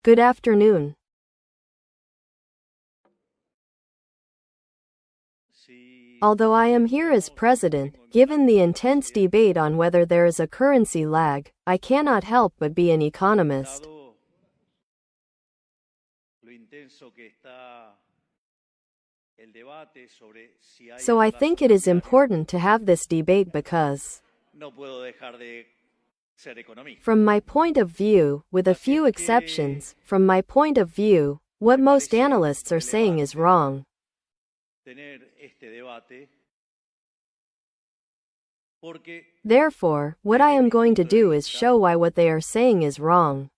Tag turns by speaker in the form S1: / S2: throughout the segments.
S1: Good afternoon. Although I am here as president, given the intense debate on whether there is a currency lag, I cannot help but be an economist. So I think it is important to have this debate because, from my point of view, with a few exceptions, from my point of view, what most analysts are saying is wrong. Therefore, what I am going to do is show why what they are saying is wrong.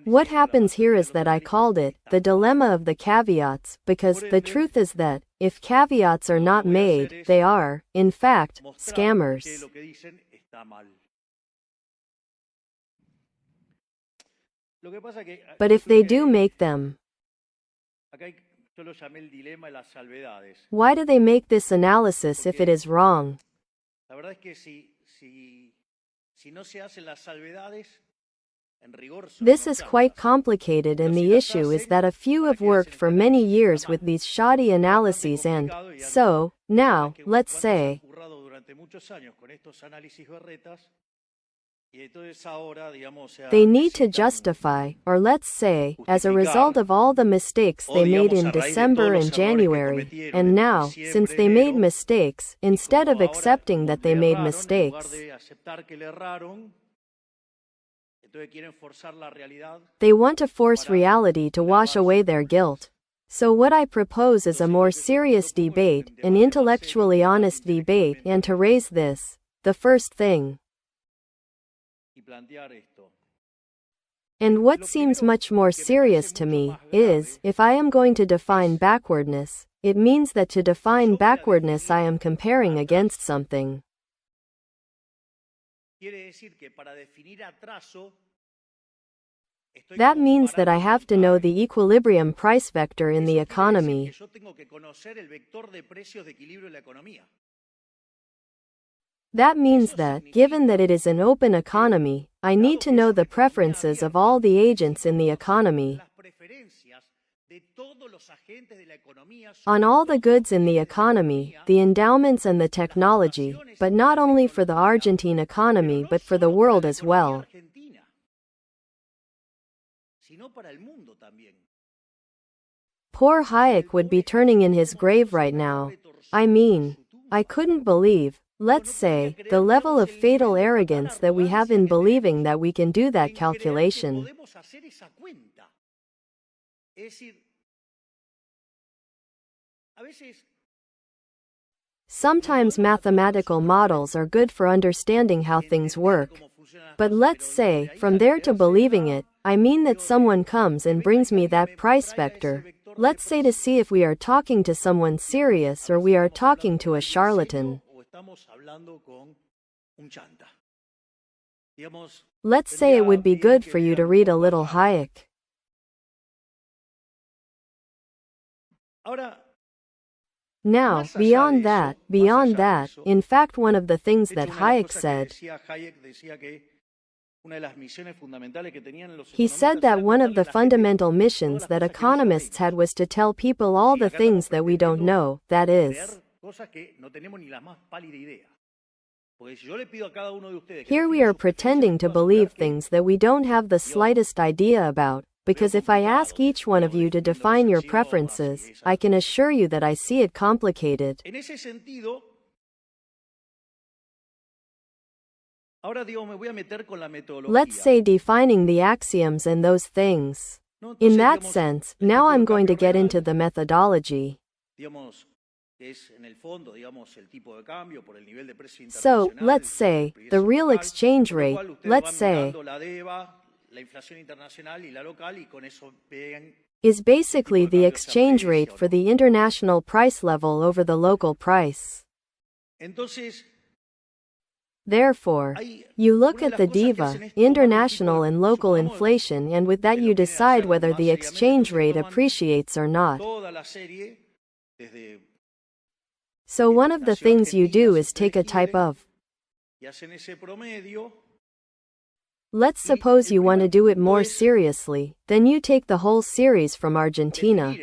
S1: What happens here is that I called it the dilemma of the caveats, because the truth is that, if caveats are not made, they are, in fact, scammers. But if they do make them, why do they make this analysis if it is wrong? This is quite complicated, and the issue is that a few have worked for many years with these shoddy analyses, and so, now, let's say, they need to justify, or let's say, as a result of all the mistakes they made in December and January, and now, since they made mistakes, instead of accepting that they made mistakes, they want to force reality to wash away their guilt. So what I propose is a more serious debate, an intellectually honest debate, and to raise this, the first thing. And what seems much more serious to me is, if I am going to define backwardness, it means that to define backwardness I am comparing against something. That means that I have to know the equilibrium price vector in the economy. That means that, given that it is an open economy, I need to know the preferences of all the agents in the economy, on all the goods in the economy, the endowments and the technology, but not only for the Argentine economy but for the world as well. Poor Hayek would be turning in his grave right now. I mean, I couldn't believe, let's say, the level of fatal arrogance that we have in believing that we can do that calculation. Sometimes mathematical models are good for understanding how things work. But let's say, from there to believing it, I mean that someone comes and brings me that price vector, let's say, to see if we are talking to someone serious or we are talking to a charlatan. Let's say it would be good for you to read a little Hayek. Now, beyond that, in fact, one of the things that Hayek said, he said that one of the fundamental missions that economists had was to tell people all the things that we don't know, that is, here we are pretending to believe things that we don't have the slightest idea about, because if I ask each one of you to define your preferences, I can assure you that I see it complicated. Let's say defining the axioms and those things. In that sense, now I'm going to get into the methodology. So, let's say, the real exchange rate, let's say, is basically the exchange rate for the international price level over the local price. Therefore, you look at the DIVA, international and local inflation, and with that you decide whether the exchange rate appreciates or not. So one of the things you do is take a type of. Let's suppose you want to do it more seriously, then you take the whole series from Argentina,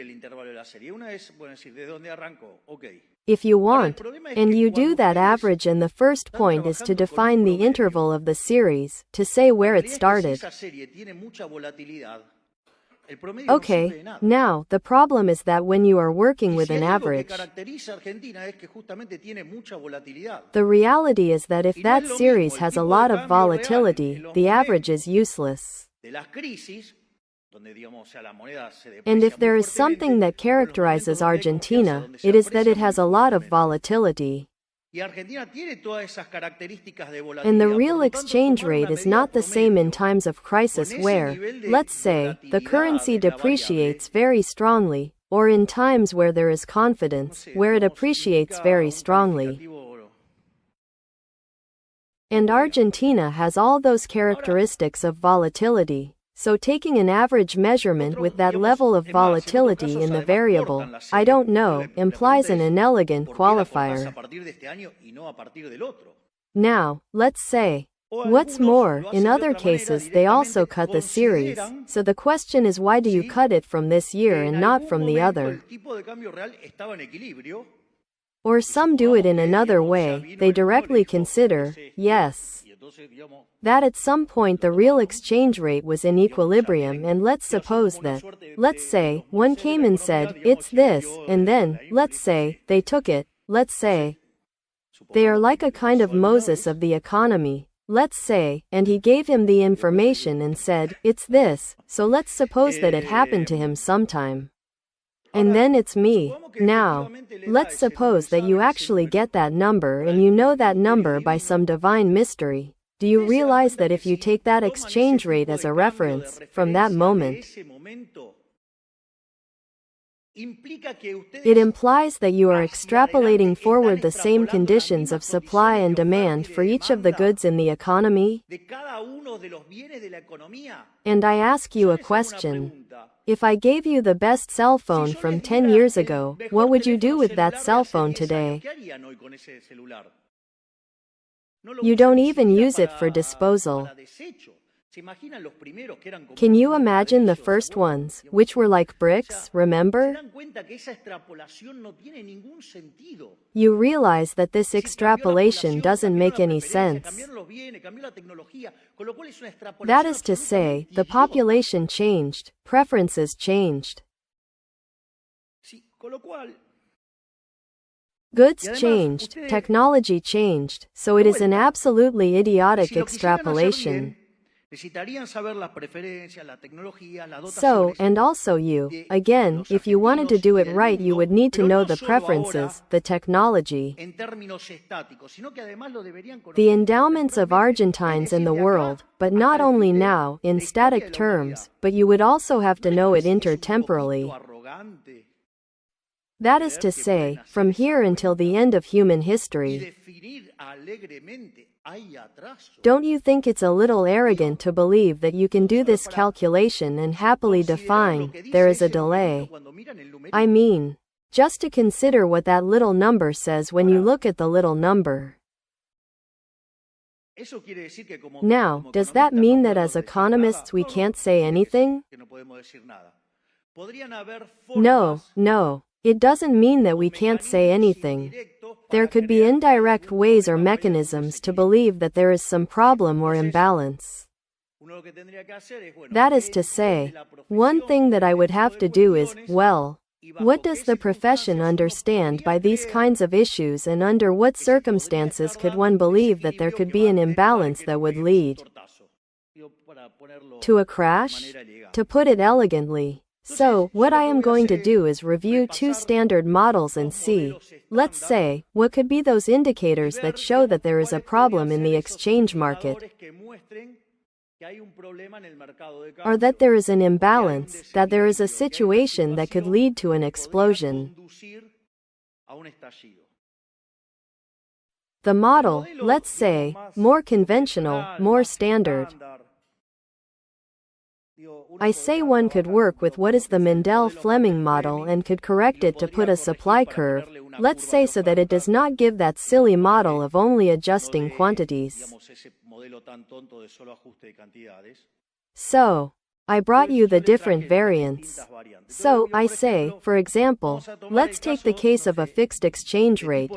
S1: if you want, and you do that average, and the first point is to define the interval of the series, to say where it started. Okay, now, the problem is that when you are working with an average, the reality is that if that series has a lot of volatility, the average is useless. And if there is something that characterizes Argentina, it is that it has a lot of volatility. And the real exchange rate is not the same in times of crisis where, let's say, the currency depreciates very strongly, or in times where there is confidence, where it appreciates very strongly. And Argentina has all those characteristics of volatility. So taking an average measurement with that level of volatility in the variable, I don't know, implies an inelegant qualifier. Now, let's say, what's more, in other cases they also cut the series, so the question is, why do you cut it from this year and not from the other? Or some do it in another way, they directly consider, yes, that at some point the real exchange rate was in equilibrium, and let's suppose that, let's say, one came and said, it's this, and then, let's say, they took it, let's say, they are like a kind of Moses of the economy, let's say, and he gave him the information and said, it's this, so let's suppose that it happened to him sometime. And then it's me. Now, let's suppose that you actually get that number and you know that number by some divine mystery. Do you realize that if you take that exchange rate as a reference, from that moment, it implies that you are extrapolating forward the same conditions of supply and demand for each of the goods in the economy? And I ask you a question. If I gave you the best cell phone from 10 years ago, what would you do with that cell phone today? You don't even use it for disposal. Can you imagine the first ones, which were like bricks, remember? You realize that this extrapolation doesn't make any sense. That is to say, the population changed, preferences changed. Goods changed, technology changed, so it is an absolutely idiotic extrapolation. So, and also you, again, if you wanted to do it right, you would need to know the preferences, the technology, the endowments of Argentines in the world, but not only now, in static terms, but you would also have to know it intertemporally. That is to say, from here until the end of human history. Don't you think it's a little arrogant to believe that you can do this calculation and happily define, there is a delay? I mean, just to consider what that little number says when you look at the little number. Now, does that mean that as economists we can't say anything? No. It doesn't mean that we can't say anything. There could be indirect ways or mechanisms to believe that there is some problem or imbalance. That is to say, one thing that I would have to do is, well, what does the profession understand by these kinds of issues, and under what circumstances could one believe that there could be an imbalance that would lead to a crash? To put it elegantly. So, what I am going to do is review two standard models and see, let's say, what could be those indicators that show that there is a problem in the exchange market, or that there is an imbalance, that there is a situation that could lead to an explosion. The model, let's say, more conventional, more standard. I say one could work with what is the Mendel-Fleming model and could correct it to put a supply curve, let's say, so that it does not give that silly model of only adjusting quantities. So, I brought you the different variants. So, I say, for example, let's take the case of a fixed exchange rate.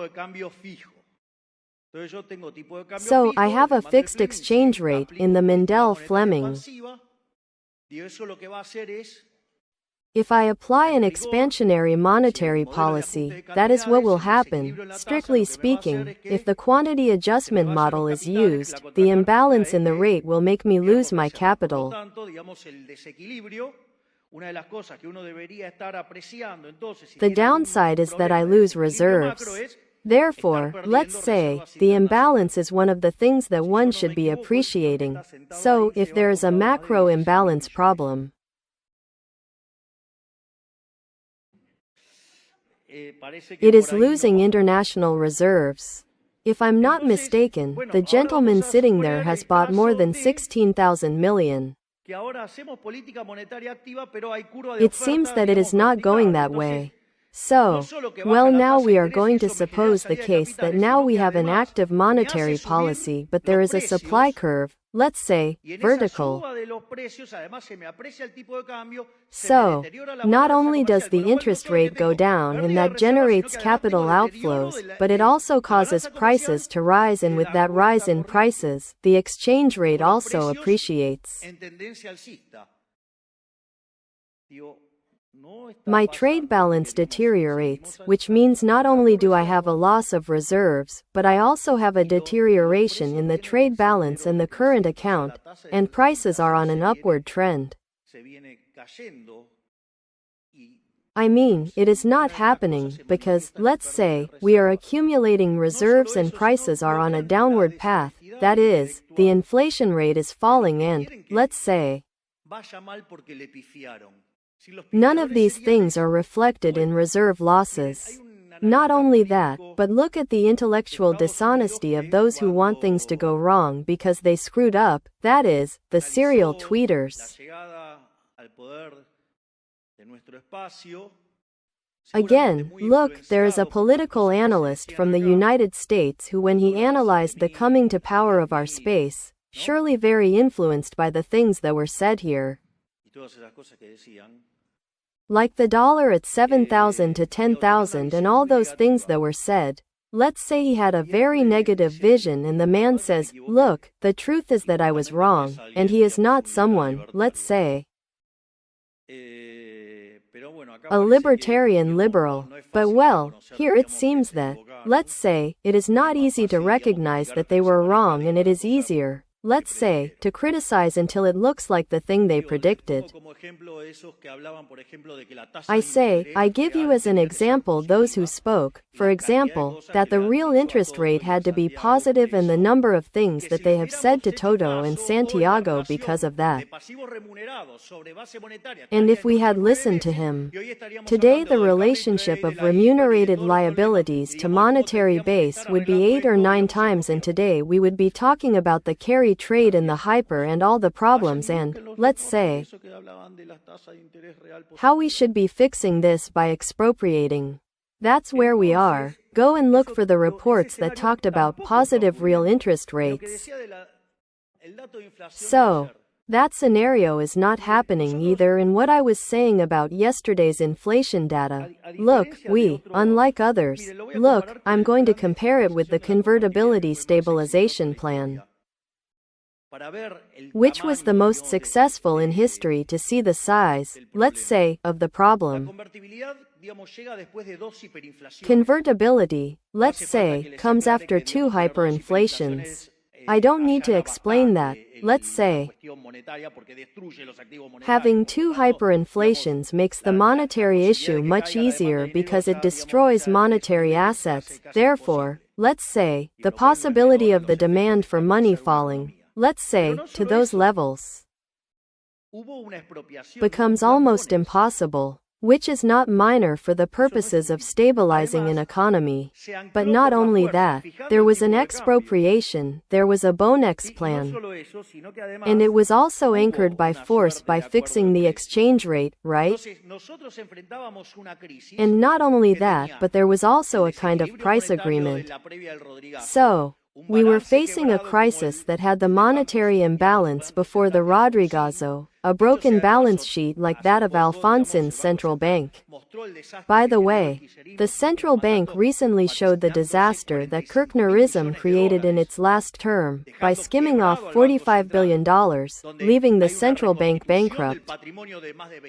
S1: So, I have a fixed exchange rate in the Mendel-Fleming. If I apply an expansionary monetary policy, that is what will happen. Strictly speaking, if the quantity adjustment model is used, the imbalance in the rate will make me lose my capital. The downside is that I lose reserves. Therefore, let's say, the imbalance is one of the things that one should be appreciating. So, if there is a macro imbalance problem, it is losing international reserves. If I'm not mistaken, the gentleman sitting there has bought more than 16,000 million. It seems that it is not going that way. So, well, now we are going to suppose the case that now we have an active monetary policy, but there is a supply curve, let's say, vertical. So, not only does the interest rate go down and that generates capital outflows, but it also causes prices to rise, and with that rise in prices, the exchange rate also appreciates. My trade balance deteriorates, which means not only do I have a loss of reserves, but I also have a deterioration in the trade balance and the current account, and prices are on an upward trend. I mean, it is not happening because, let's say, we are accumulating reserves and prices are on a downward path, that is, the inflation rate is falling and, let's say, none of these things are reflected in reserve losses. Not only that, but look at the intellectual dishonesty of those who want things to go wrong because they screwed up, that is, the serial tweeters. Again, look, there is a political analyst from the United States who, when he analyzed the coming to power of our space, surely very influenced by the things that were said here, like the dollar at 7,000 to 10,000 and all those things that were said. Let's say he had a very negative vision and the man says, look, the truth is that I was wrong, and he is not someone, let's say, a libertarian liberal. But well, here it seems that, let's say, it is not easy to recognize that they were wrong, and it is easier, let's say, to criticize until it looks like the thing they predicted. I say, I give you as an example those who spoke, for example, that the real interest rate had to be positive and the number of things that they have said to Toto and Santiago because of that. And if we had listened to him, today the relationship of remunerated liabilities to monetary base would be 8 or 9 times, and today we would be talking about the carry trade and the hyper and all the problems, and, let's say, how we should be fixing this by expropriating. That's where we are. Go and look for the reports that talked about positive real interest rates. So, that scenario is not happening either. In what I was saying about yesterday's inflation data, look, unlike others, look, I'm going to compare it with the convertibility stabilization plan, which was the most successful in history to see the size, let's say, of the problem. Convertibility, let's say, comes after 2 hyperinflations. I don't need to explain that. Let's say, having 2 hyperinflations makes the monetary issue much easier because it destroys monetary assets. Therefore, let's say, the possibility of the demand for money falling, let's say, to those levels, becomes almost impossible. which is not minor for the purposes of stabilizing an economy. But not only that, there was an expropriation, there was a Bonex plan, and it was also anchored by force by fixing the exchange rate, right? And not only that, but there was also a kind of price agreement. So, we were facing a crisis that had the monetary imbalance before the Rodrigazo, a broken balance sheet like that of Alfonsin's central bank. By the way, the central bank recently showed the disaster that Kirchnerism created in its last term, by skimming off $45 billion, leaving the central bank bankrupt,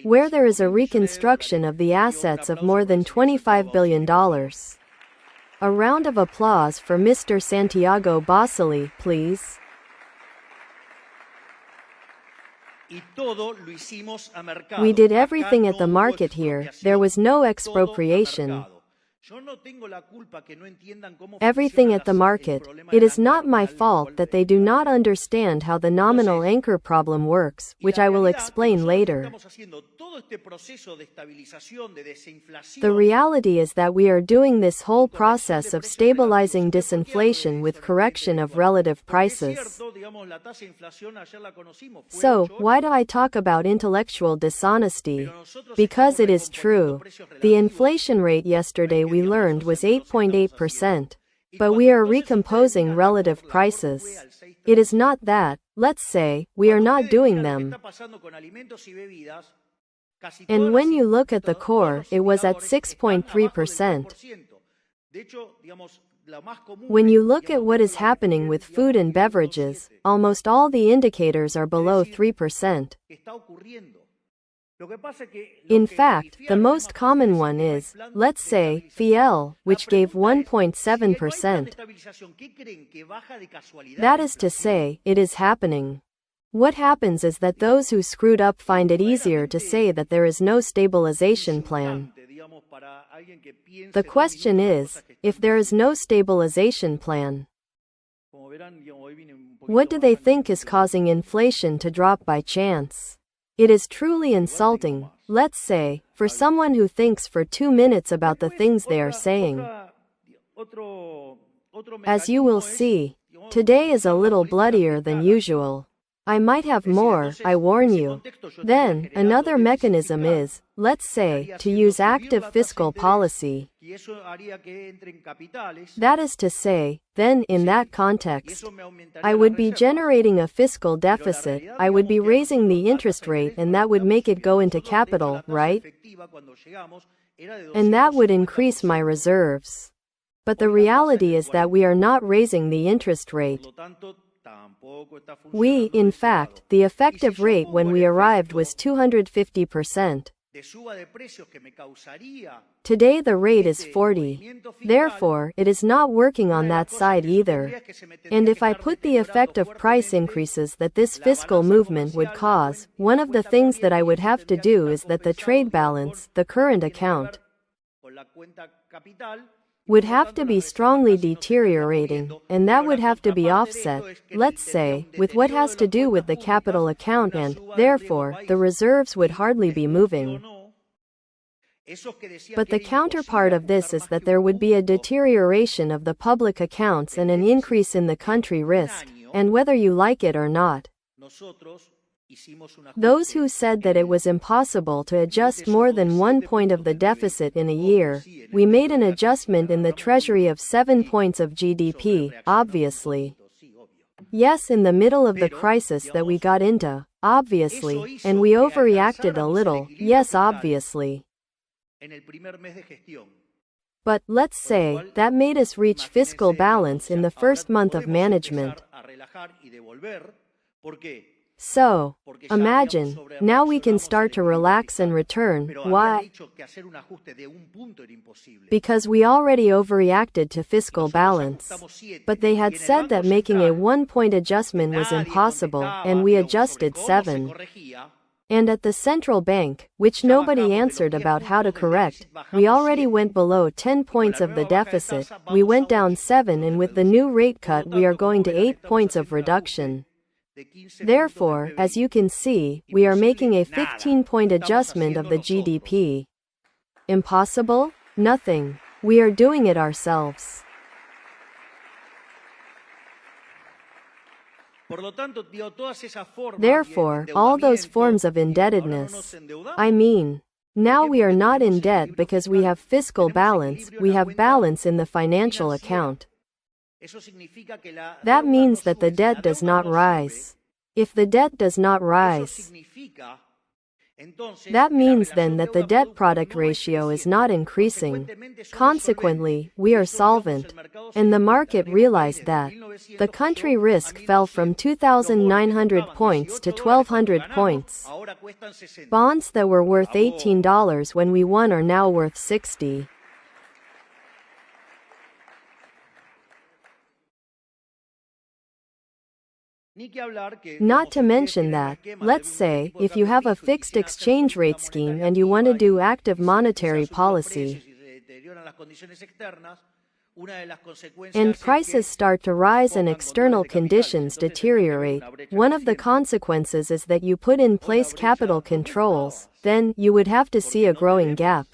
S1: where there is a reconstruction of the assets of more than $25 billion. A round of applause for Mr. Santiago Basili, please. We did everything at the market here, there was no expropriation. Everything at the market. It is not my fault that they do not understand how the nominal anchor problem works, which I will explain later. The reality is that we are doing this whole process of stabilizing disinflation with correction of relative prices. So, why do I talk about intellectual dishonesty? Because it is true. The inflation rate yesterday we learned was 8.8%. But we are recomposing relative prices. It is not that, let's say, we are not doing them. And when you look at the core, it was at 6.3%. When you look at what is happening with food and beverages, almost all the indicators are below 3%. In fact, the most common one is, let's say, Fiel, which gave 1.7%. That is to say, it is happening. What happens is that those who screwed up find it easier to say that there is no stabilization plan. The question is, if there is no stabilization plan, what do they think is causing inflation to drop by chance? It is truly insulting, let's say, for someone who thinks for 2 minutes about the things they are saying. As you will see, today is a little bloodier than usual. I might have more, I warn you. Then, another mechanism is, let's say, to use active fiscal policy. That is to say, then, in that context, I would be generating a fiscal deficit, I would be raising the interest rate, and that would make it go into capital, right? And that would increase my reserves. But the reality is that we are not raising the interest rate. In fact, the effective rate when we arrived was 250%. Today the rate is 40. Therefore, it is not working on that side either. And if I put the effect of price increases that this fiscal movement would cause, one of the things that I would have to do is that the trade balance, the current account, would have to be strongly deteriorating, and that would have to be offset, let's say, with what has to do with the capital account and, therefore, the reserves would hardly be moving. But the counterpart of this is that there would be a deterioration of the public accounts and an increase in the country risk, and whether you like it or not. Those who said that it was impossible to adjust more than 1 point of the deficit in a year, we made an adjustment in the Treasury of 7 points of GDP, obviously. Yes, in the middle of the crisis that we got into, obviously, and we overreacted a little, yes, obviously. But, let's say, that made us reach fiscal balance in the first month of management. So, imagine, now we can start to relax and return. Why? Because we already overreacted to fiscal balance. But they had said that making a 1-point adjustment was impossible, and we adjusted 7. And at the central bank, which nobody answered about how to correct, we already went below 10 points of the deficit, we went down 7, and with the new rate cut we are going to 8 points of reduction. Therefore, as you can see, we are making a 15-point adjustment of the GDP. Impossible? Nothing. We are doing it ourselves. Therefore, all those forms of indebtedness, now we are not in debt because we have fiscal balance, we have balance in the financial account. That means that the debt does not rise. If the debt does not rise, that means then that the debt-product ratio is not increasing. Consequently, we are solvent. And the market realized that. The country risk fell from 2,900 points to 1,200 points. Bonds that were worth $18 when we won are now worth $60. Not to mention that, let's say, if you have a fixed exchange rate scheme and you want to do active monetary policy, and prices start to rise and external conditions deteriorate, one of the consequences is that you put in place capital controls, then you would have to see a growing gap.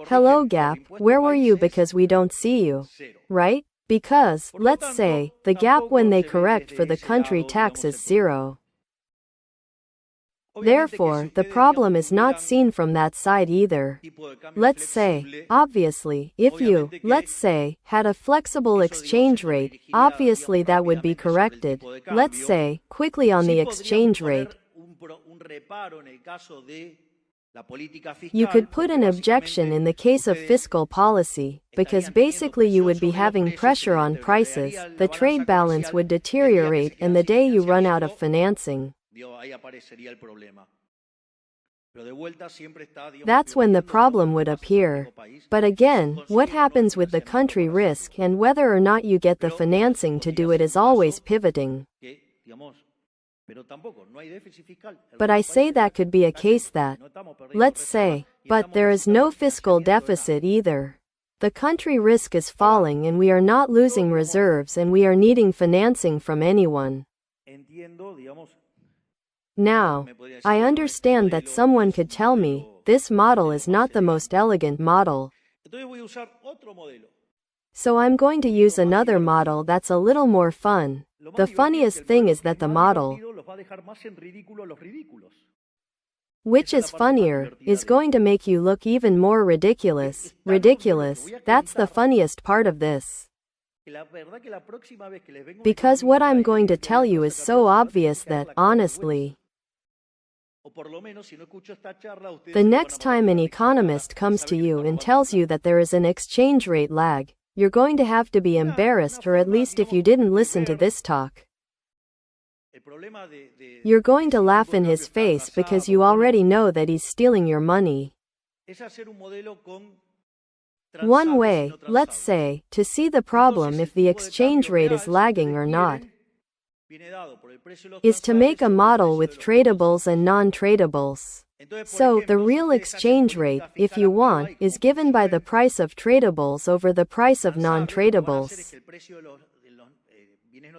S1: Hello gap, where were you because we don't see you? Right? Because, let's say, the gap when they correct for the country tax is 0. Therefore, the problem is not seen from that side either. Let's say, obviously, if you, let's say, had a flexible exchange rate, obviously that would be corrected, let's say, quickly on the exchange rate. You could put an objection in the case of fiscal policy, because basically you would be having pressure on prices, the trade balance would deteriorate and the day you run out of financing. That's when the problem would appear. But again, what happens with the country risk and whether or not you get the financing to do it is always pivoting. But I say that could be a case that, let's say, but there is no fiscal deficit either. The country risk is falling and we are not losing reserves and we are needing financing from anyone. Now, I understand that someone could tell me, this model is not the most elegant model. So I'm going to use another model that's a little more fun. The funniest thing is that the model, which is funnier, is going to make you look even more ridiculous. Ridiculous, that's the funniest part of this. Because what I'm going to tell you is so obvious that, honestly, the next time an economist comes to you and tells you that there is an exchange rate lag, you're going to have to be embarrassed, or at least if you didn't listen to this talk, you're going to laugh in his face because you already know that he's stealing your money. One way, let's say, to see the problem if the exchange rate is lagging or not, is to make a model with tradables and non-tradables. So, the real exchange rate, if you want, is given by the price of tradables over the price of non-tradables.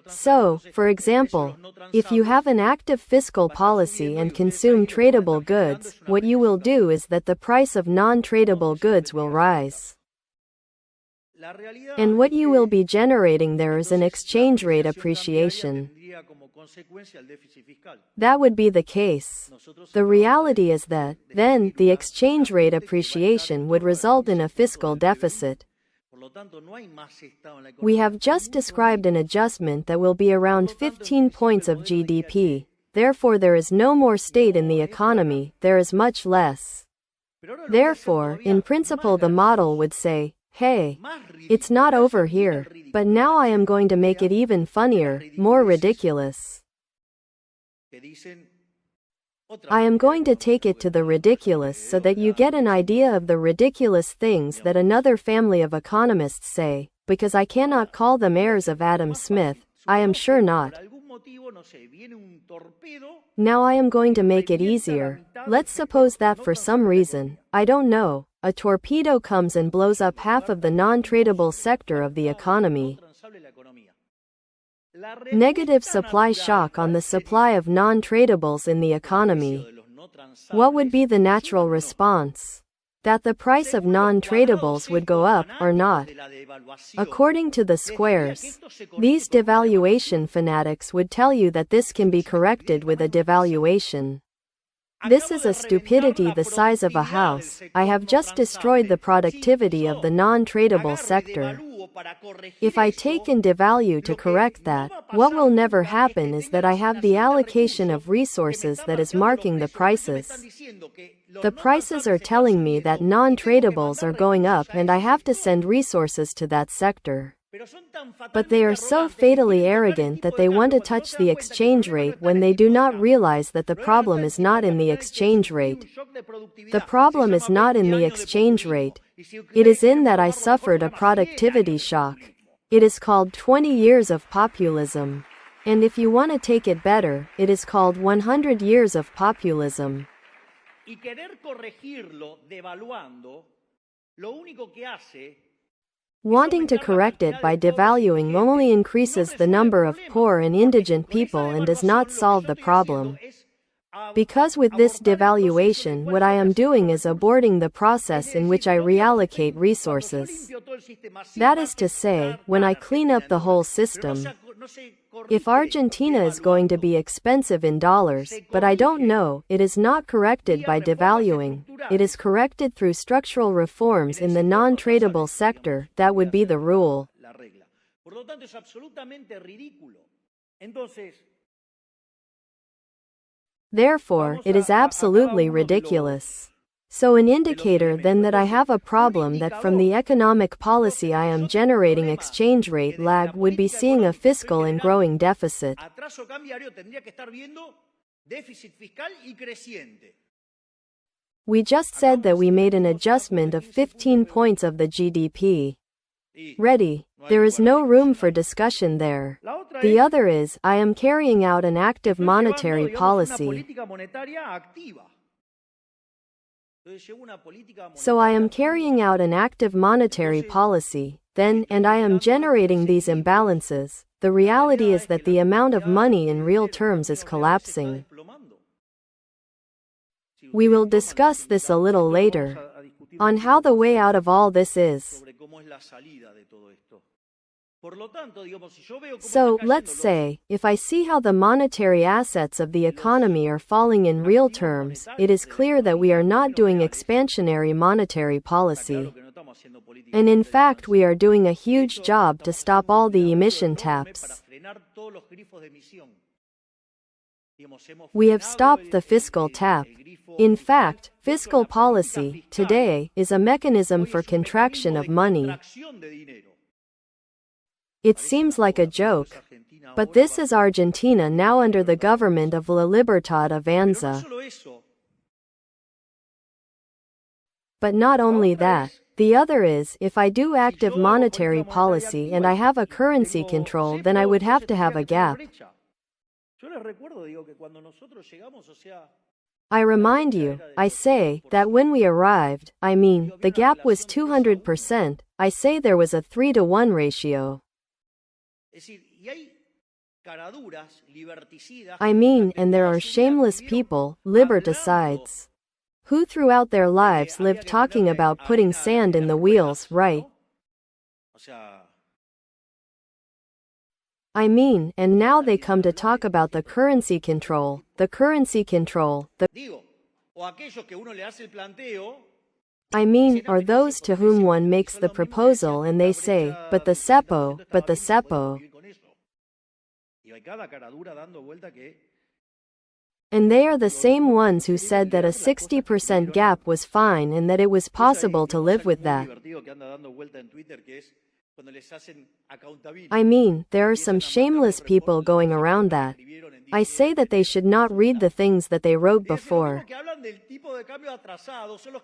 S1: So, for example, if you have an active fiscal policy and consume tradable goods, what you will do is that the price of non-tradable goods will rise. And what you will be generating there is an exchange rate appreciation. That would be the case. The reality is that, then, the exchange rate appreciation would result in a fiscal deficit. We have just described an adjustment that will be around 15 points of GDP. Therefore, there is no more state in the economy, there is much less. Therefore, in principle, the model would say, hey, it's not over here, but now I am going to make it even funnier, more ridiculous. I am going to take it to the ridiculous so that you get an idea of the ridiculous things that another family of economists say, because I cannot call them heirs of Adam Smith, I am sure not. Now I am going to make it easier. Let's suppose that for some reason, I don't know, a torpedo comes and blows up half of the non-tradable sector of the economy. Negative supply shock on the supply of non-tradables in the economy. What would be the natural response? That the price of non-tradables would go up or not. According to the squares, these devaluation fanatics would tell you that this can be corrected with a devaluation. This is a stupidity the size of a house. I have just destroyed the productivity of the non-tradable sector. If I take and devalue to correct that, what will never happen is that I have the allocation of resources that is marking the prices. The prices are telling me that non-tradables are going up and I have to send resources to that sector. But they are so fatally arrogant that they want to touch the exchange rate when they do not realize that the problem is not in the exchange rate. The problem is not in the exchange rate. It is in that I suffered a productivity shock. It is called 20 years of populism. And if you want to take it better, it is called 100 years of populism. Wanting to correct it by devaluing only increases the number of poor and indigent people and does not solve the problem. Because with this devaluation, what I am doing is aborting the process in which I reallocate resources. That is to say, when I clean up the whole system. If Argentina is going to be expensive in dollars, but I don't know, it is not corrected by devaluing. It is corrected through structural reforms in the non-tradable sector. That would be the rule. Therefore, it is absolutely ridiculous. So an indicator then that I have a problem that from the economic policy I am generating exchange rate lag would be seeing a fiscal and growing deficit. We just said that we made an adjustment of 15 points of the GDP. Ready. There is no room for discussion there. The other is, I am carrying out an active monetary policy. So I am carrying out an active monetary policy, then, and I am generating these imbalances. The reality is that the amount of money in real terms is collapsing. We will discuss this a little later, on how the way out of all this is. So, let's say, if I see how the monetary assets of the economy are falling in real terms, it is clear that we are not doing expansionary monetary policy. And in fact we are doing a huge job to stop all the emission taps. We have stopped the fiscal tap. In fact, fiscal policy, today, is a mechanism for contraction of money. It seems like a joke. But this is Argentina now under the government of La Libertad Avanza. But not only that. The other is, if I do active monetary policy and I have a currency control, then I would have to have a gap. I remind you, I say, that when we arrived, the gap was 200%, I say there was a 3-to-1 ratio. And there are shameless people, liberticides, who throughout their lives lived talking about putting sand in the wheels, right? And now they come to talk about the currency control, or those to whom one makes the proposal and they say, but the cepo. And they are the same ones who said that a 60% gap was fine and that it was possible to live with that. There are some shameless people going around that. I say that they should not read the things that they wrote before.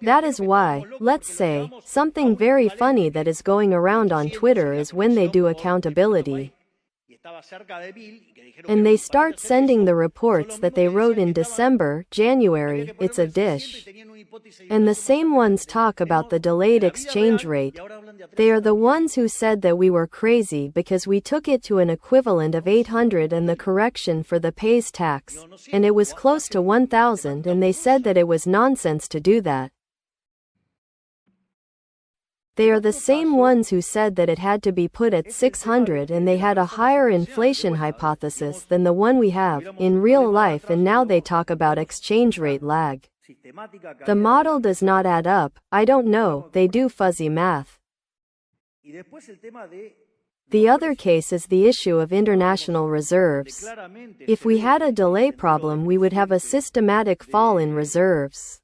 S1: That is why, let's say, something very funny that is going around on Twitter is when they do accountability. And they start sending the reports that they wrote in December, January, it's a dish. And the same ones talk about the delayed exchange rate. They are the ones who said that we were crazy because we took it to an equivalent of 800 and the correction for the pays tax, and it was close to 1,000, and they said that it was nonsense to do that. They are the same ones who said that it had to be put at 600 and they had a higher inflation hypothesis than the one we have in real life, and now they talk about exchange rate lag. The model does not add up. I don't know, they do fuzzy math. The other case is the issue of international reserves. If we had a delay problem, we would have a systematic fall in reserves.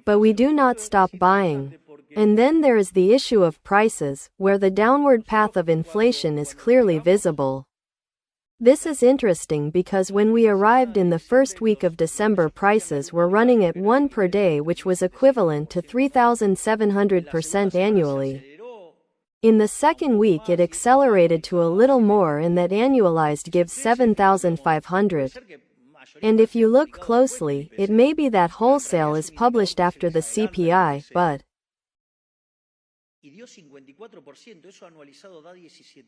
S1: But we do not stop buying. And then there is the issue of prices, where the downward path of inflation is clearly visible. This is interesting because when we arrived in the first week of December, prices were running at 1 per day, which was equivalent to 3,700% annually. In the second week it accelerated to a little more, and that annualized gives 7,500. And if you look closely, it may be that wholesale is published after the CPI, but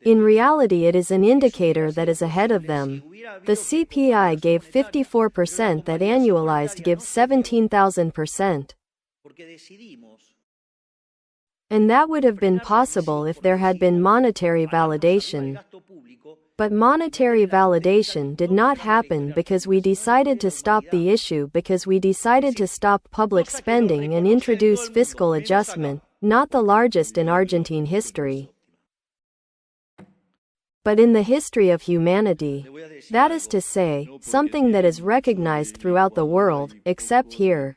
S1: in reality it is an indicator that is ahead of them. The CPI gave 54%, that annualized gives 17,000%. And that would have been possible if there had been monetary validation. But monetary validation did not happen because we decided to stop the issue, because we decided to stop public spending and introduce fiscal adjustment, not the largest in Argentine history, but in the history of humanity. That is to say, something that is recognized throughout the world, except here.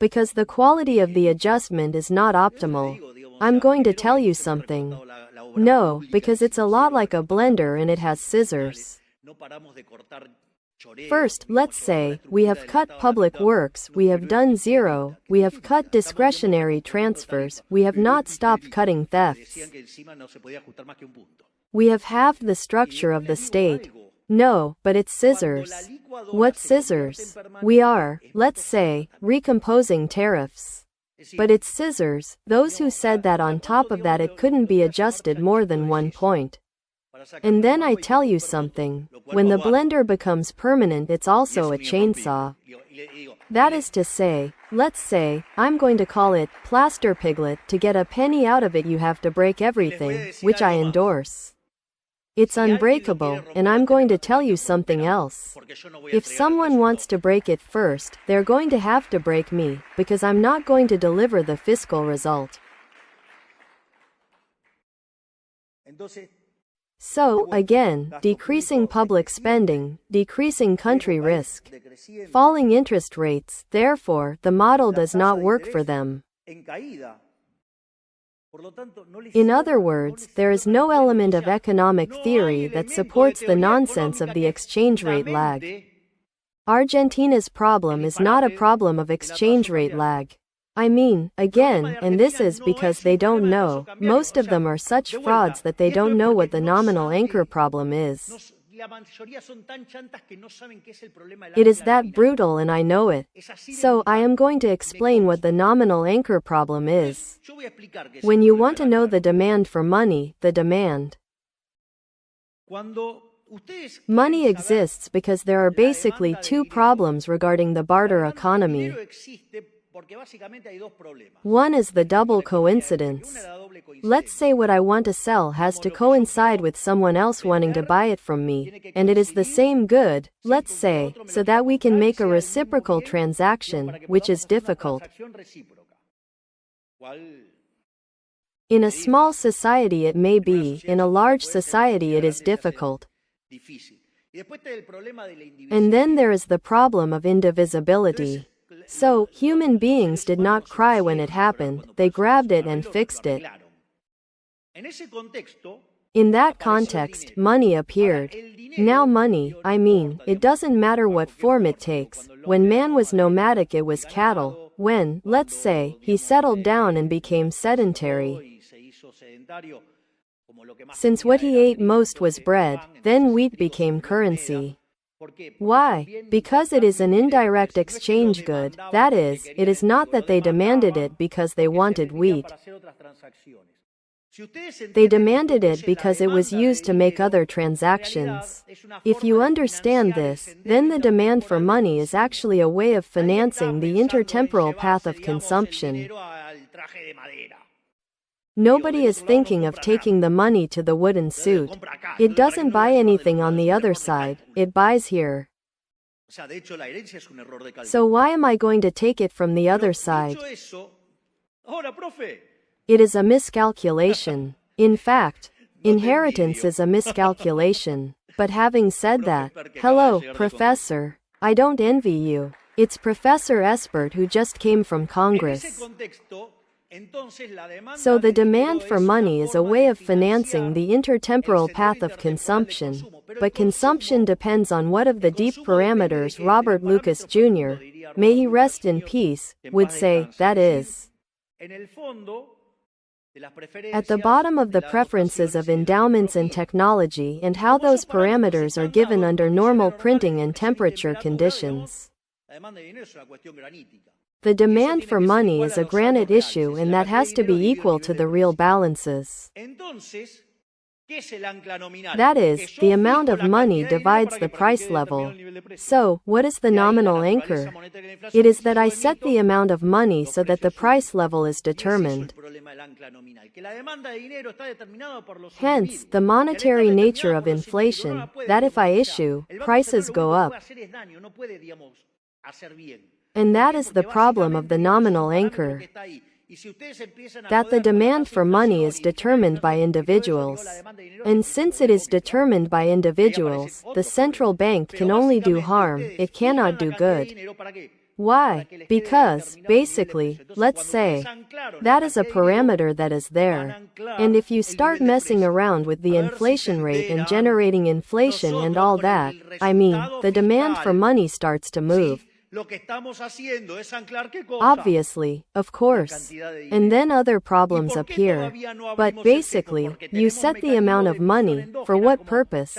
S1: Because the quality of the adjustment is not optimal. I'm going to tell you something. No, because it's a lot like a blender and it has scissors. First, let's say, we have cut public works, we have done zero, we have cut discretionary transfers, we have not stopped cutting thefts. We have halved the structure of the state. No, but it's scissors. What scissors? We are, let's say, recomposing tariffs. But it's scissors. Those who said that on top of that it couldn't be adjusted more than 1 point. And then I tell you something, when the blender becomes permanent it's also a chainsaw. That is to say, let's say, I'm going to call it plaster piglet, to get a penny out of it you have to break everything, which I endorse. It's unbreakable, and I'm going to tell you something else. If someone wants to break it first, they're going to have to break me, because I'm not going to deliver the fiscal result. So, again, decreasing public spending, decreasing country risk, falling interest rates, therefore, the model does not work for them. In other words, there is no element of economic theory that supports the nonsense of the exchange rate lag. Argentina's problem is not a problem of exchange rate lag. I mean, again, and this is because they don't know, most of them are such frauds that they don't know what the nominal anchor problem is. It is that brutal, and I know it. So, I am going to explain what the nominal anchor problem is. When you want to know the demand for money, the demand. Money exists because there are basically two problems regarding the barter economy. One is the double coincidence. Let's say what I want to sell has to coincide with someone else wanting to buy it from me, and it is the same good, let's say, so that we can make a reciprocal transaction, which is difficult. In a small society it may be, in a large society it is difficult. And then there is the problem of indivisibility. So, human beings did not cry when it happened, they grabbed it and fixed it. In that context, money appeared. Now money, I mean, it doesn't matter what form it takes. When man was nomadic it was cattle. When, let's say, he settled down and became sedentary, Since what he ate most was bread, then wheat became currency. Why? Because it is an indirect exchange good, that is, it is not that they demanded it because they wanted wheat. They demanded it because it was used to make other transactions. If you understand this, then the demand for money is actually a way of financing the intertemporal path of consumption. Nobody is thinking of taking the money to the wooden suit. It doesn't buy anything on the other side, it buys here. So why am I going to take it from the other side? It is a miscalculation. In fact, inheritance is a miscalculation. But having said that, hello, Professor. I don't envy you. It's Professor Espert who just came from Congress. So the demand for money is a way of financing the intertemporal path of consumption, but consumption depends on what of the deep parameters Robert Lucas Jr., may he rest in peace, would say, that is. At the bottom of the preferences of endowments and technology and how those parameters are given under normal printing and temperature conditions. The demand for money is a granite issue and that has to be equal to the real balances. That is, the amount of money divides the price level. So, what is the nominal anchor? It is that I set the amount of money so that the price level is determined. Hence, the monetary nature of inflation, that if I issue, prices go up. And that is the problem of the nominal anchor. That the demand for money is determined by individuals. And since it is determined by individuals, the central bank can only do harm, it cannot do good. Why? Because, basically, let's say, that is a parameter that is there. And if you start messing around with the inflation rate and generating inflation and all that, I mean, the demand for money starts to move. Obviously, of course. And then other problems appear. But basically, you set the amount of money, for what purpose?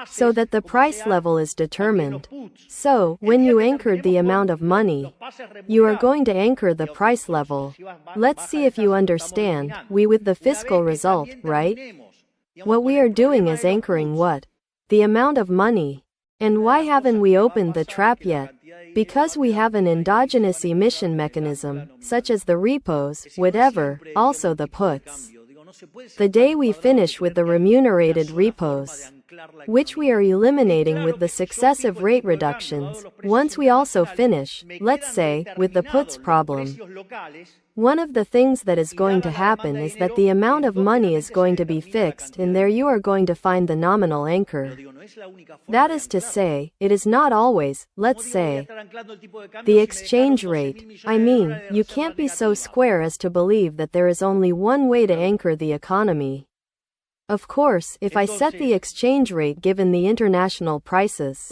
S1: So that the price level is determined. So, when you anchored the amount of money, you are going to anchor the price level. Let's see if you understand, with the fiscal result, right? What we are doing is anchoring what? The amount of money. And why haven't we opened the trap yet? Because we have an endogenous emission mechanism, such as the repos, whatever, also the puts. The day we finish with the remunerated repos, which we are eliminating with the successive rate reductions, once we also finish, let's say, with the puts problem, one of the things that is going to happen is that the amount of money is going to be fixed and there you are going to find the nominal anchor. That is to say, it is not always, let's say, the exchange rate. I mean, you can't be so square as to believe that there is only one way to anchor the economy. Of course, if I set the exchange rate given the international prices,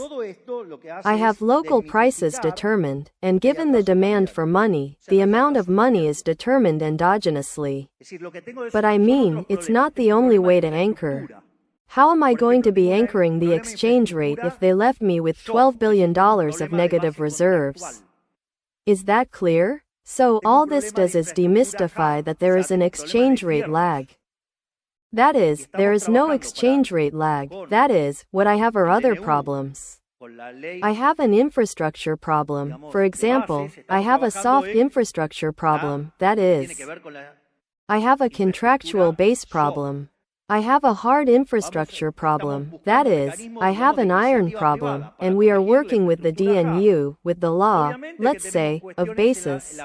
S1: I have local prices determined, and given the demand for money, the amount of money is determined endogenously. But I mean, it's not the only way to anchor. How am I going to be anchoring the exchange rate if they left me with $12 billion of negative reserves? Is that clear? So, all this does is demystify that there is an exchange rate lag. That is, there is no exchange rate lag. That is, what I have are other problems. I have an infrastructure problem. For example, I have a soft infrastructure problem. That is, I have a contractual base problem. I have a hard infrastructure problem. That is, I have an iron problem, and we are working with the DNU, with the law, let's say, of bases.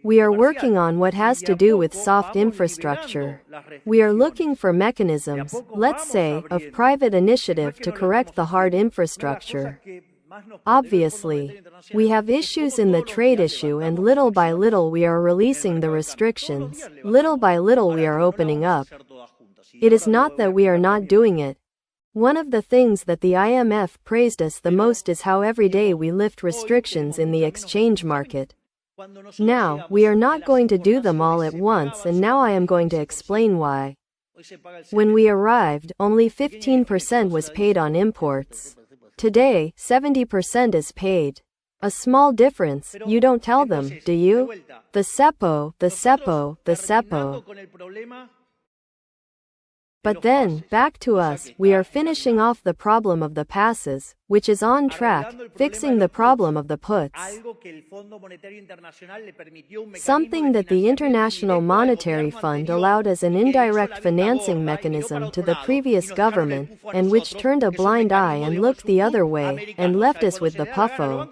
S1: We are working on what has to do with soft infrastructure. We are looking for mechanisms, let's say, of private initiative to correct the hard infrastructure. Obviously, we have issues in the trade issue and little by little we are releasing the restrictions, little by little we are opening up. It is not that we are not doing it. One of the things that the IMF praised us the most is how every day we lift restrictions in the exchange market. Now, we are not going to do them all at once and now I am going to explain why. When we arrived, only 15% was paid on imports. Today, 70% is paid. A small difference, you don't tell them, do you? The cepo, the cepo, the cepo. But then, back to us, we are finishing off the problem of the passes, which is on track, fixing the problem of the puts. Something that the International Monetary Fund allowed as an indirect financing mechanism to the previous government, and which turned a blind eye and looked the other way, and left us with the PUFO.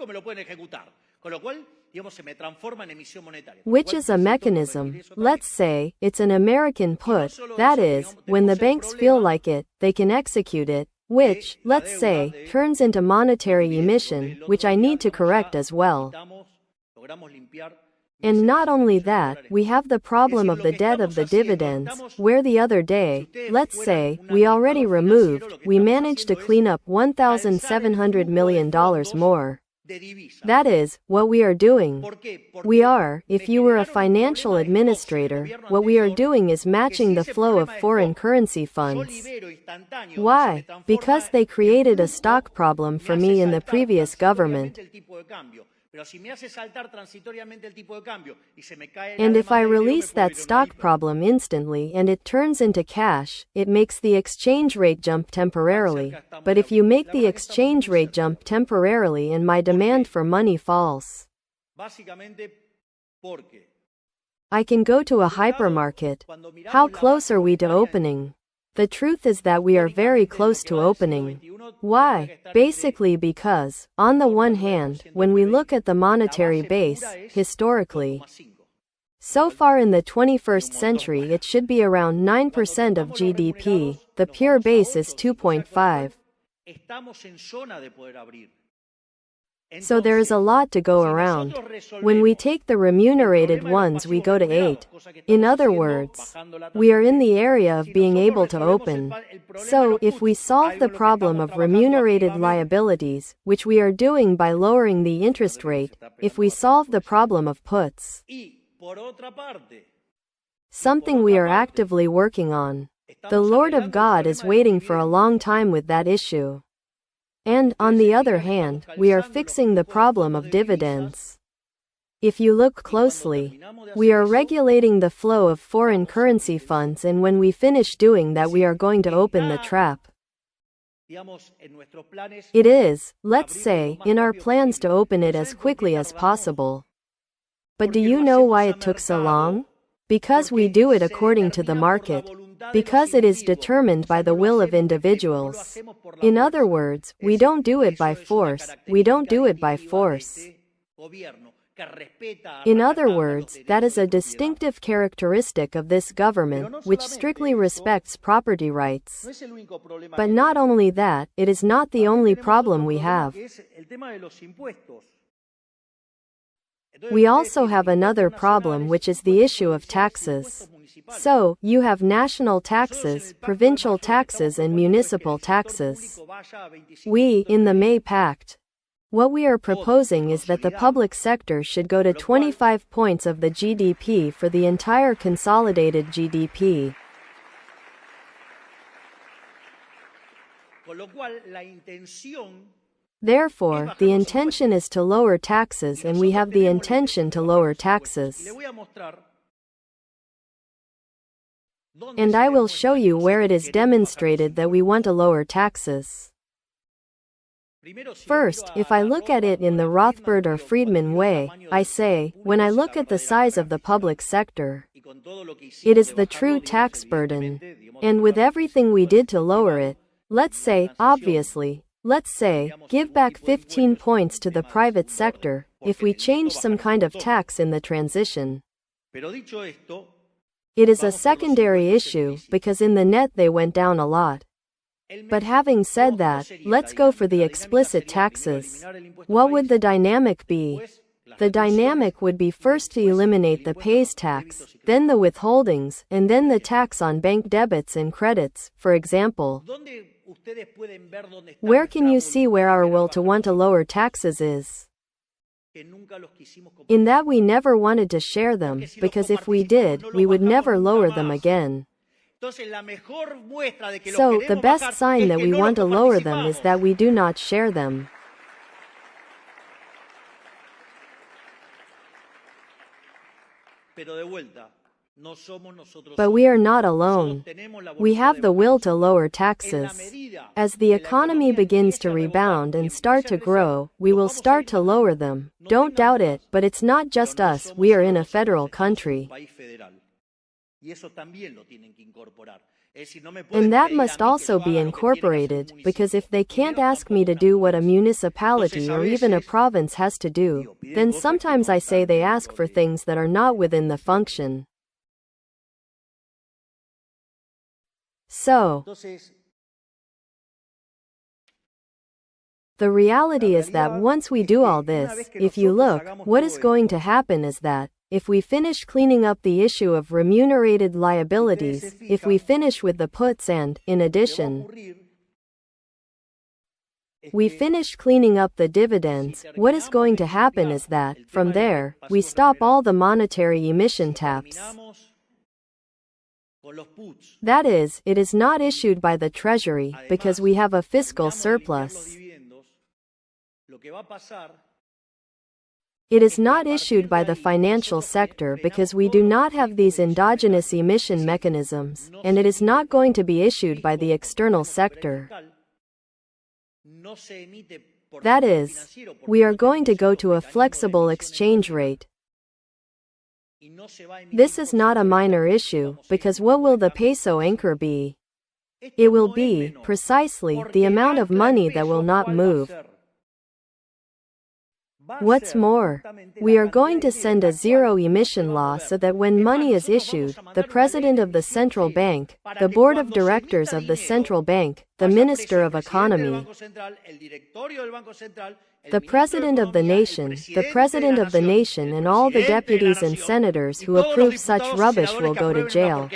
S1: Which is a mechanism, let's say, it's an American put, that is, when the banks feel like it, they can execute it, which, let's say, turns into monetary emission, which I need to correct as well. And not only that, we have the problem of the debt of the dividends, where the other day, let's say, we already removed, we managed to clean up $1,700 million more. That is, what we are doing. We are, if you were a financial administrator, what we are doing is matching the flow of foreign currency funds. Why? Because they created a stock problem for me in the previous government. And if I release that stock problem instantly and it turns into cash, it makes the exchange rate jump temporarily. But if you make the exchange rate jump temporarily and my demand for money falls, I can go to a hypermarket. How close are we to opening? The truth is that we are very close to opening. Why? Basically because, on the one hand, when we look at the monetary base, historically, so far in the 21st century it should be around 9% of GDP, the pure base is 2.5. So there is a lot to go around. When we take the remunerated ones we go to 8. In other words, we are in the area of being able to open. So if we solve the problem of remunerated liabilities, which we are doing by lowering the interest rate, if we solve the problem of puts, something we are actively working on, the Lord of God is waiting for a long time with that issue. And, on the other hand, we are fixing the problem of dividends. If you look closely, we are regulating the flow of foreign currency funds, and when we finish doing that we are going to open the trap. It is, let's say, in our plans to open it as quickly as possible. But do you know why it took so long? Because we do it according to the market. Because it is determined by the will of individuals. In other words, we don't do it by force, we don't do it by force. In other words, that is a distinctive characteristic of this government, which strictly respects property rights. But not only that, it is not the only problem we have. We also have another problem, which is the issue of taxes. So, you have national taxes, provincial taxes and municipal taxes. We, in the May Pact, what we are proposing is that the public sector should go to 25 points of the GDP for the entire consolidated GDP. Therefore, the intention is to lower taxes, and we have the intention to lower taxes. And I will show you where it is demonstrated that we want to lower taxes. First, if I look at it in the Rothbard or Friedman way, I say, when I look at the size of the public sector, it is the true tax burden. And with everything we did to lower it, let's say, obviously, let's say, give back 15 points to the private sector, if we change some kind of tax in the transition. It is a secondary issue, because in the net they went down a lot. But having said that, let's go for the explicit taxes. What would the dynamic be? The dynamic would be first to eliminate the pays tax, then the withholdings, and then the tax on bank debits and credits, for example. Where can you see where our will to want to lower taxes is? In that we never wanted to share them, because if we did, we would never lower them again. So, the best sign that we want to lower them is that we do not share them. But we are not alone. We have the will to lower taxes. As the economy begins to rebound and start to grow, we will start to lower them. Don't doubt it, but it's not just us, we are in a federal country. And that must also be incorporated, because if they can't ask me to do what a municipality or even a province has to do, then sometimes I say they ask for things that are not within the function. So, the reality is that once we do all this, if you look, what is going to happen is that, if we finish cleaning up the issue of remunerated liabilities, if we finish with the puts and, in addition, we finish cleaning up the dividends, what is going to happen is that, from there, we stop all the monetary emission taps. That is, it is not issued by the Treasury, because we have a fiscal surplus. It is not issued by the financial sector because we do not have these endogenous emission mechanisms, and it is not going to be issued by the external sector. That is, we are going to go to a flexible exchange rate. This is not a minor issue, because what will the peso anchor be? It will be, precisely, the amount of money that will not move. What's more, we are going to send a zero-emission law so that when money is issued, the President of the Central Bank, the Board of Directors of the Central Bank, the Minister of Economy, the President of the Nation and all the deputies and senators who approve such rubbish will go to jail.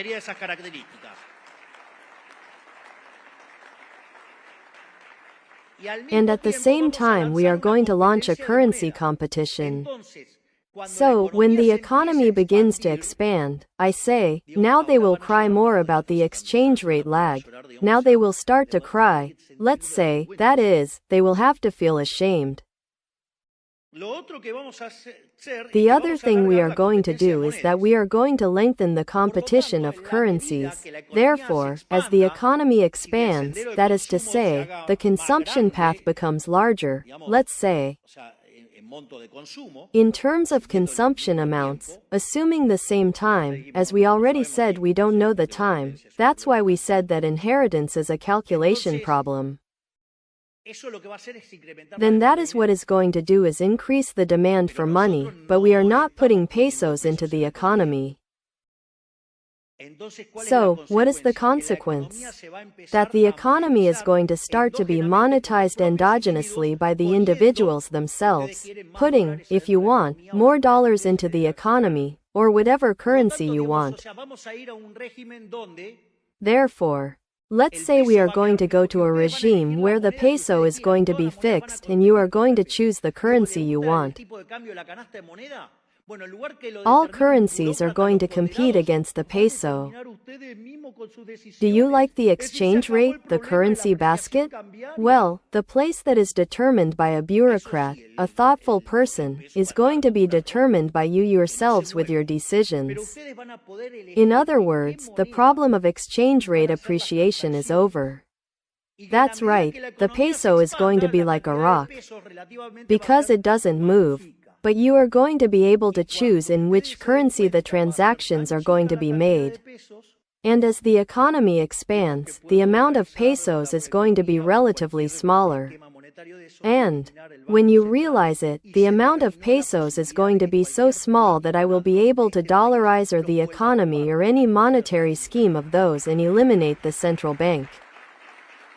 S1: And at the same time we are going to launch a currency competition. So, when the economy begins to expand, I say, now they will cry more about the exchange rate lag. Now they will start to cry. Let's say, that is, they will have to feel ashamed. The other thing we are going to do is that we are going to lengthen the competition of currencies. Therefore, as the economy expands, that is to say, the consumption path becomes larger, let's say, in terms of consumption amounts, assuming the same time, as we already said we don't know the time, that's why we said that inheritance is a calculation problem. Then that is what is going to do is increase the demand for money, but we are not putting pesos into the economy. So, what is the consequence? That the economy is going to start to be monetized endogenously by the individuals themselves, putting, if you want, more dollars into the economy, or whatever currency you want. Therefore, let's say we are going to go to a regime where the peso is going to be fixed and you are going to choose the currency you want. All currencies are going to compete against the peso. Do you like the exchange rate, the currency basket? Well, the place that is determined by a bureaucrat, a thoughtful person, is going to be determined by you yourselves with your decisions. In other words, the problem of exchange rate appreciation is over. That's right, the peso is going to be like a rock, because it doesn't move. But you are going to be able to choose in which currency the transactions are going to be made. And as the economy expands, the amount of pesos is going to be relatively smaller. And, when you realize it, the amount of pesos is going to be so small that I will be able to dollarize or the economy or any monetary scheme of those and eliminate the central bank.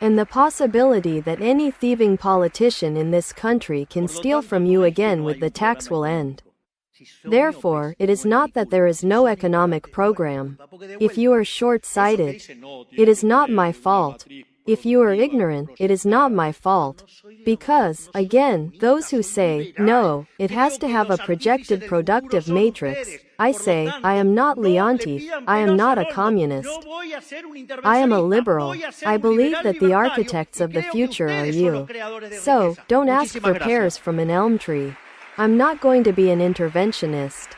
S1: And the possibility that any thieving politician in this country can steal from you again with the tax will end. Therefore, it is not that there is no economic program. If you are short-sighted, it is not my fault. If you are ignorant, it is not my fault. Because, again, those who say, no, it has to have a projected productive matrix, I say, I am not Leontief, I am not a communist. I am a liberal. I believe that the architects of the future are you. So, don't ask for pears from an elm tree. I'm not going to be an interventionist.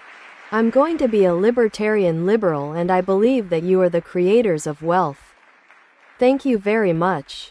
S1: I'm going to be a libertarian liberal, and I believe that you are the creators of wealth. Thank you very much.